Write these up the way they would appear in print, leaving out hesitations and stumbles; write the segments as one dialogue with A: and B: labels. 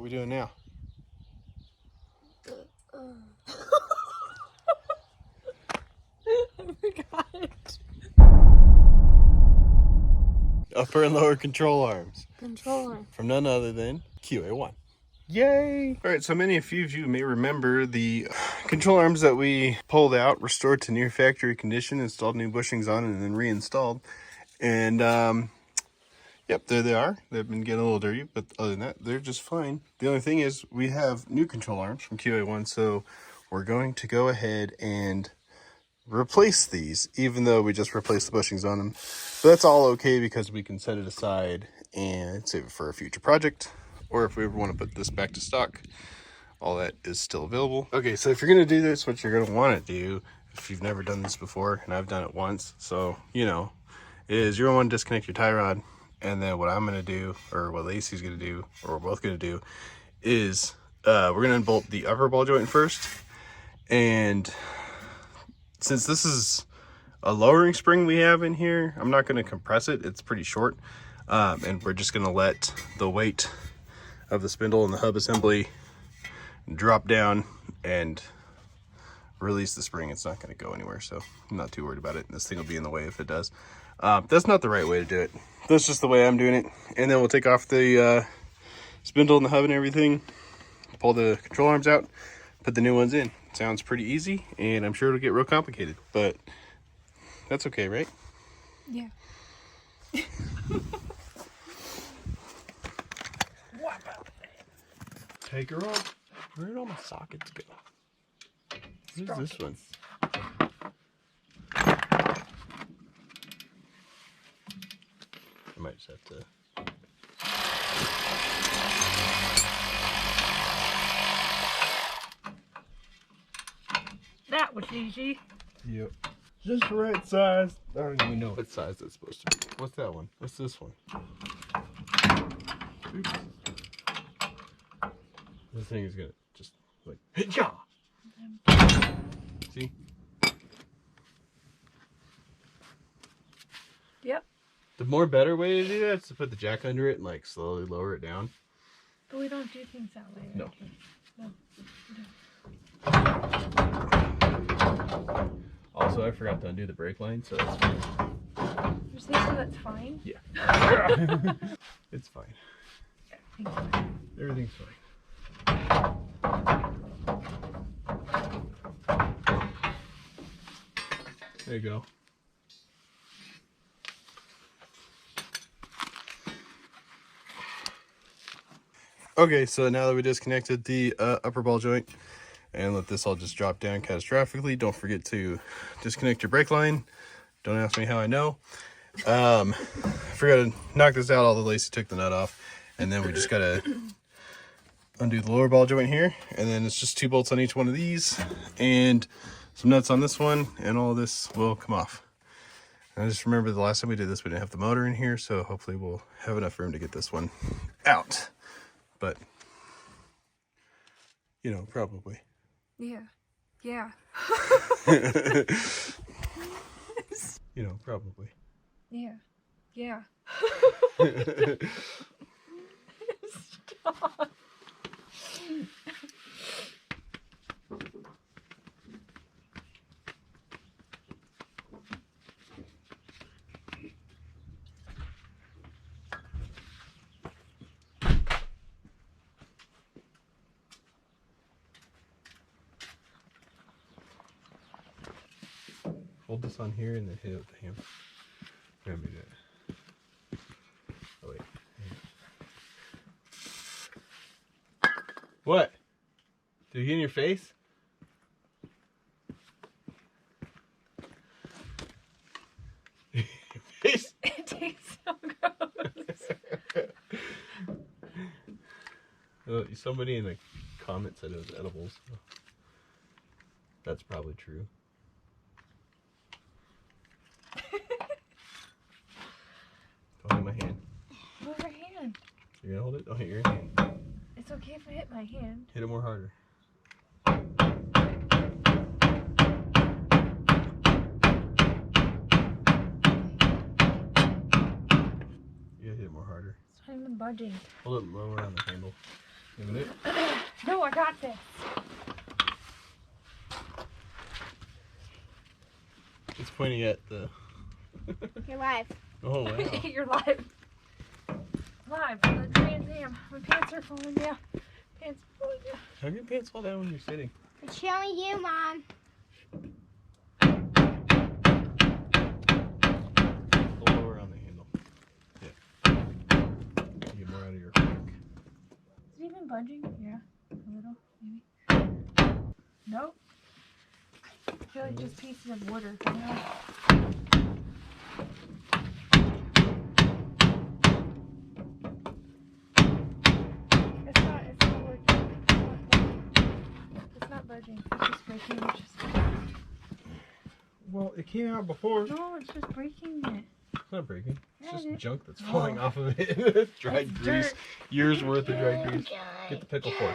A: we doing now?
B: I forgot.
A: Upper and lower control arms.
B: Controller.
A: From none other than QA1. Yay! Alright, so a few of you may remember the control arms that we pulled out, restored to near factory condition, installed new bushings on, and then reinstalled. And, yep, there they are. They've been getting a little dirty, but other than that, they're just fine. The only thing is, we have new control arms from QA1, so we're going to go ahead and replace these, even though we just replaced the bushings on them. But that's all okay because we can set it aside and save it for a future project. Or if we ever want to put this back to stock, all that is still available. Okay, so if you're going to do this, what you're going to want to do, if you've never done this before, and I've done it once, so, you know, is you're going to want to disconnect your tie rod. And then what I'm going to do, or what Lacey's going to do, or we're both going to do, is we're going to unbolt the upper ball joint first. And since this is a lowering spring we have in here, I'm not going to compress it. It's pretty short. And we're just going to let the weight of the spindle and the hub assembly drop down and release the spring. It's not going to go anywhere, so I'm not too worried about it. This thing will be in the way if it does. That's not the right way to do it. That's just the way I'm doing it. And then we'll take off the spindle and the hub and everything, pull the control arms out, put the new ones in. Sounds pretty easy, and I'm sure it'll get real complicated, but that's okay, right?
B: Yeah.
A: Take her off. Where did all my sockets go? Where's this one? I might just have to.
B: That was easy.
A: Yep. Just the right size. I don't even know what size that's supposed to be. What's that one? What's this one? Oops. This thing is gonna just like hit ya. See?
B: Yep.
A: The more better way to do that is to put the jack under it and like slowly lower it down.
B: But we don't do things that way.
A: No.
B: No.
A: Also, I forgot to undo the brake line, so that's fine.
B: You're saying so that's fine?
A: Yeah. It's fine.
B: Everything's fine.
A: Everything's fine. There you go. Okay, so now that we disconnected the upper ball joint and let this all just drop down catastrophically, don't forget to disconnect your brake line. Don't ask me how I know. I forgot to knock this out. All the Lacey took the nut off, and then we just gotta undo the lower ball joint here, and then it's just 2 bolts on each one of these and some nuts on this one, and all of this will come off. And I just remember the last time we did this, we didn't have the motor in here, so hopefully we'll have enough room to get this one out. But, you know, probably.
B: Yeah. Yeah.
A: You know, probably.
B: Yeah. Yeah. Stop.
A: Hold this on here and then hit it with the hammer. Let me do it. Oh, wait. What? Did you get in your face? Face?
B: It tastes so gross.
A: Somebody in the comments said it was edibles. So that's probably true. Don't hit my hand.
B: Hold your hand.
A: You're gonna hold it? Don't hit your hand.
B: It's okay if I hit my hand.
A: Hit it more harder. You gotta hit it more harder.
B: It's not even budging.
A: Hold it lower on the handle. Giving it?
B: No, I got this.
A: It's pointing at the...
C: You're live.
A: Oh, wow.
B: You're live. Live on the Trans Am. My pants are falling down. Pants are falling down.
A: How do your pants fall down when you're sitting?
C: I'm showing you, Mom.
A: The lower on the handle. Yeah. Get more out of your fork.
B: Is it even budging? Yeah. A little, maybe. Nope. I feel like just pieces of wood are coming out. It's not working. It's not budging. It's just breaking.
A: Well, it came out before.
B: No, it's just breaking it.
A: It's not breaking. It's
B: Yeah,
A: just
B: it is.
A: junk that's falling off of it. Dried
B: It's
A: grease.
B: dirt.
A: Years worth of dried grease. Get the pickle fork.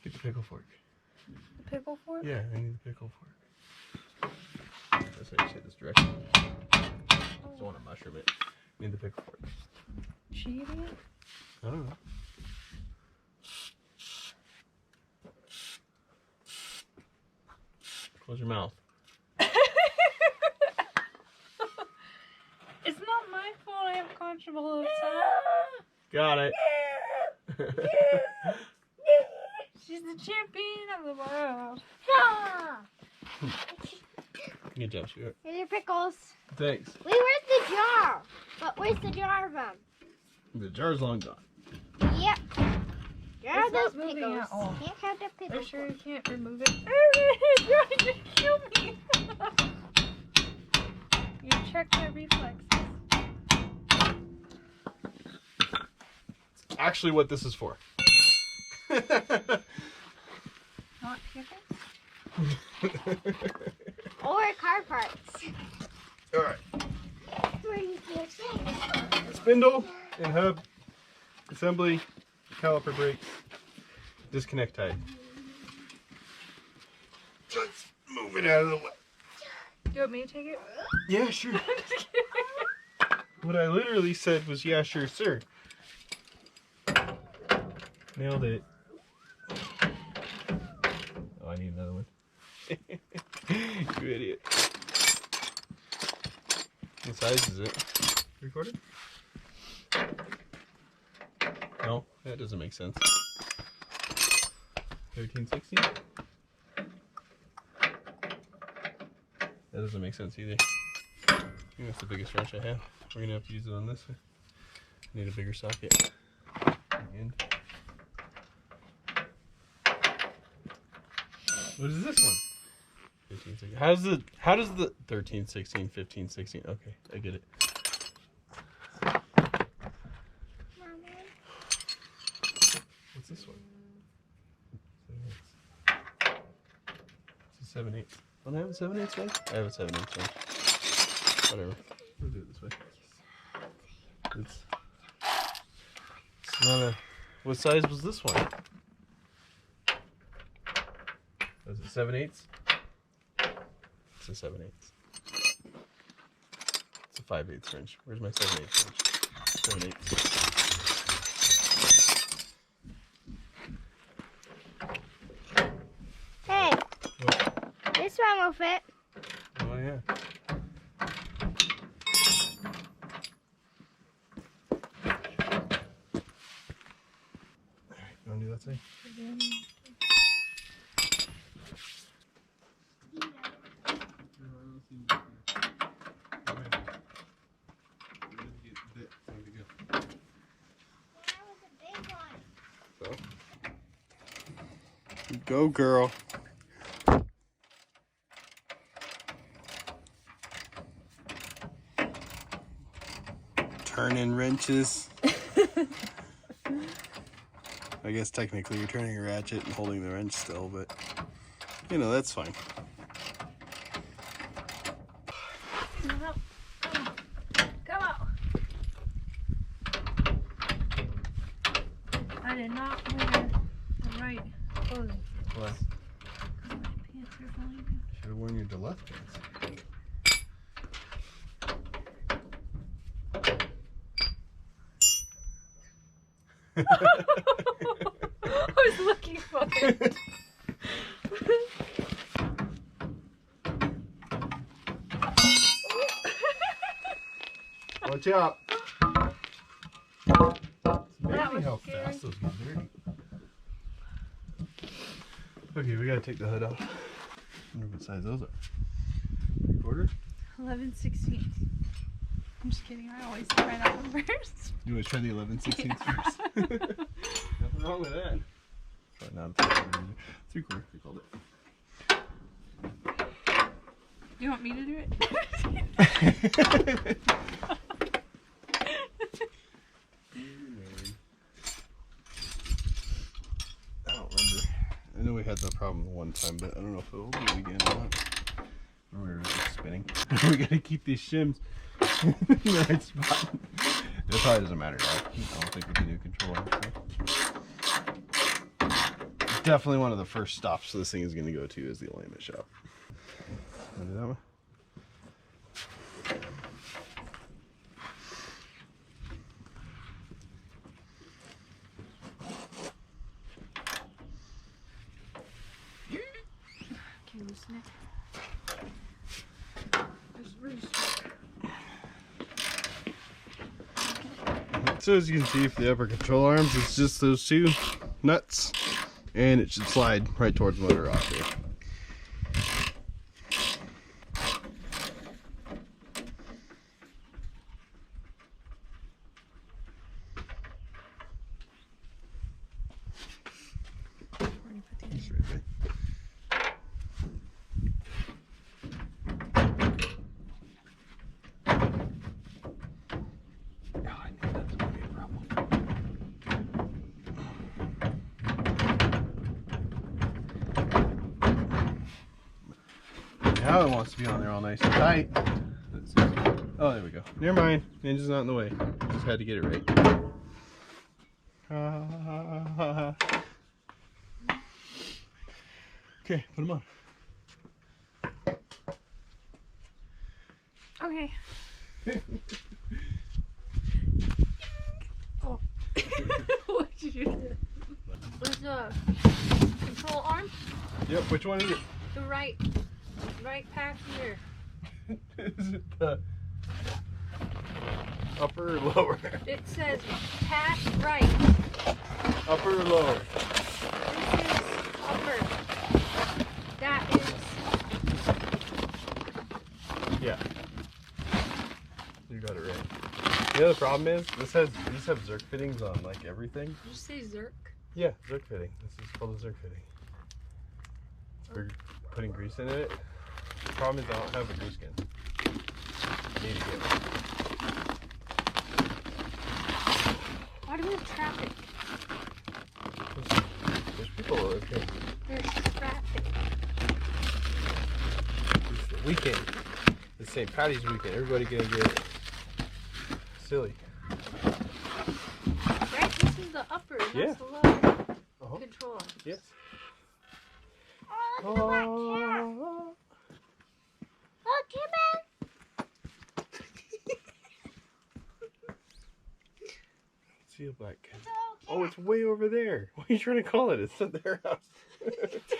A: Get the pickle fork.
B: The pickle fork?
A: Yeah, I need the pickle fork. That's how you say this direction. Don't want to mushroom it. Need the pickle fork.
B: Shaving it?
A: I don't know. Close your mouth.
B: It's not my fault I have comfortable outside.
A: Got it.
B: She's the champion of the world.
A: Good job, sweetheart.
C: Here's your pickles.
A: Thanks.
C: Wait, where's the jar? But where's the jar from?
A: The jar's long gone.
C: Yep. Jar
B: It's
C: those
B: not moving
C: pickles.
B: at all.
C: Can't have the
B: Are you
C: pickles.
B: sure you can't remove it? You're trying to kill me. You checked my reflexes.
A: Actually, what this is for.
B: Not pickles?
C: Or car parts.
A: All right.
C: Where you can't say.
A: Spindle and hub assembly, caliper brakes, disconnect tie. Let's move it out of the way.
B: You want me to take it?
A: Yeah, sure.
B: I'm just kidding.
A: What I literally said was, yeah, sure, sir. Nailed it. Oh, I need another one. You idiot. What size is it? Recorded? No, that doesn't make sense. 1316? That doesn't make sense either. I think that's the biggest wrench I have. We're gonna have to use it on this one. Need a bigger socket. And what is this one? 15, 16. How does the 13, 16, 15, 16? Okay, I get it. What's this one? 7/8. Don't I have a 7/8 one? I have a 7/8 one. Whatever. We'll do it this way. It's not a. What size was this one? Was it 7/8? It's a 7/8. It's a 5/8 wrench. Where's my 7/8 wrench? 7/8.
C: Hey,
A: What?
C: this one will fit.
A: Oh yeah. Alright, you wanna do that thing? Go, girl. Turning wrenches. I guess technically you're turning a ratchet and holding the wrench still, but you know, that's fine.
B: Come out. Come out. I did not wear the right clothing.
A: What?
B: Because my pants are falling down.
A: Should have worn your Deluxe pants.
B: I was looking for it.
A: Watch out. It's
B: That
A: amazing
B: was
A: how
B: scary.
A: fast those get dirty. Okay, we gotta take the hood off. I wonder what size those are. 3/4?
B: 11/16. I'm just kidding. I always try that one first.
A: You always try the 11/16
B: Yeah.
A: first. Nothing wrong with that. Probably not a 3/4. We called it.
B: You want me to do it?
A: I don't remember. I know we had that problem one time, but I don't know if it will do it again or not. Or we were just spinning. We gotta keep these shims in the right spot. It probably doesn't matter now. I don't think with the new controller. So. Definitely one of the first stops this thing is going to go to is the alignment shop. Want to do that one?
B: Okay, loosen it. There's roost.
A: So as you can see for the upper control arms, it's just those two nuts, and it should slide right towards the motor off here.
B: Where do you put these?
A: Just right there. Oh, I knew that was going to be a problem. Now it wants to be on there all nice and tight. Let's see. Oh, there we go. Never mind. Ninja's not in the way. Just had to get it right. Okay, put them on.
B: Okay. Oh. What did you do? Where's the control arm?
A: Yep, which one is it?
B: The right pack here.
A: Is it the upper or lower?
B: It says pack right.
A: Upper or lower?
B: This is upper. That is.
A: Yeah. You got it right. The other problem is these have Zerk fittings on like everything.
B: Did you say Zerk?
A: Yeah, Zerk fitting. This is called a Zerk fitting. We're putting grease in it. The problem is I don't have a grease gun. I need to get one.
B: Why do we have traffic?
A: There's people over here.
B: There's traffic.
A: It's the weekend. It's St. Patty's weekend. Everybody gonna get silly.
B: Right? This is the upper. And
A: Yeah.
B: that's the lower
A: Uh-huh.
B: control.
A: Yes.
C: Oh, look at that cat. Look, come on.
A: See a black cat.
C: It's all
A: Oh, it's way over there. What are you trying to call it? It's at their house.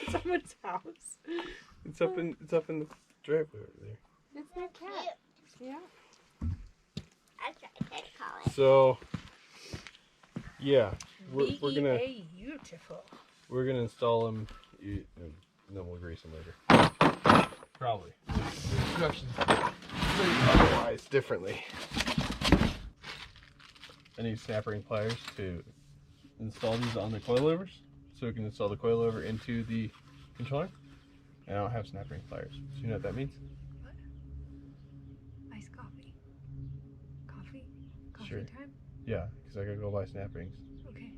B: Someone's house.
A: It's up in the driveway over there.
B: It's their cat. Yeah.
C: That's what I did call it.
A: So, yeah, we're gonna install them, and then we'll grease them later. Probably. Instructions say otherwise differently. I need snap ring pliers to install these on the coilovers, so we can install the coilover into the controller. And I don't have snap ring pliers. So you know what that means?
B: Iced coffee. Coffee? Coffee
A: Sure.
B: time?
A: Yeah, because I gotta go buy snap rings
B: Okay.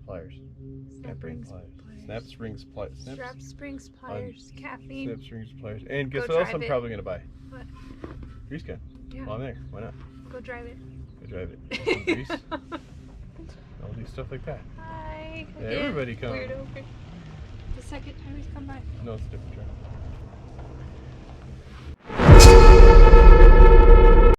A: pliers.
B: Snap rings,
A: pliers.
B: pliers.
A: Snap springs pliers.
B: Strap springs, pliers, caffeine.
A: Snap springs pliers. And guess
B: Go
A: what else
B: drive
A: I'm
B: it.
A: probably gonna buy?
B: What?
A: Grease gun.
B: Yeah.
A: While I'm there. Why not?
B: Go drive it.
A: Go drive it. Some grease. I'll do stuff like that.
B: Hi.
A: Yeah,
B: again.
A: everybody come.
B: Weirdo. The second time he's come by.
A: No, it's a different truck.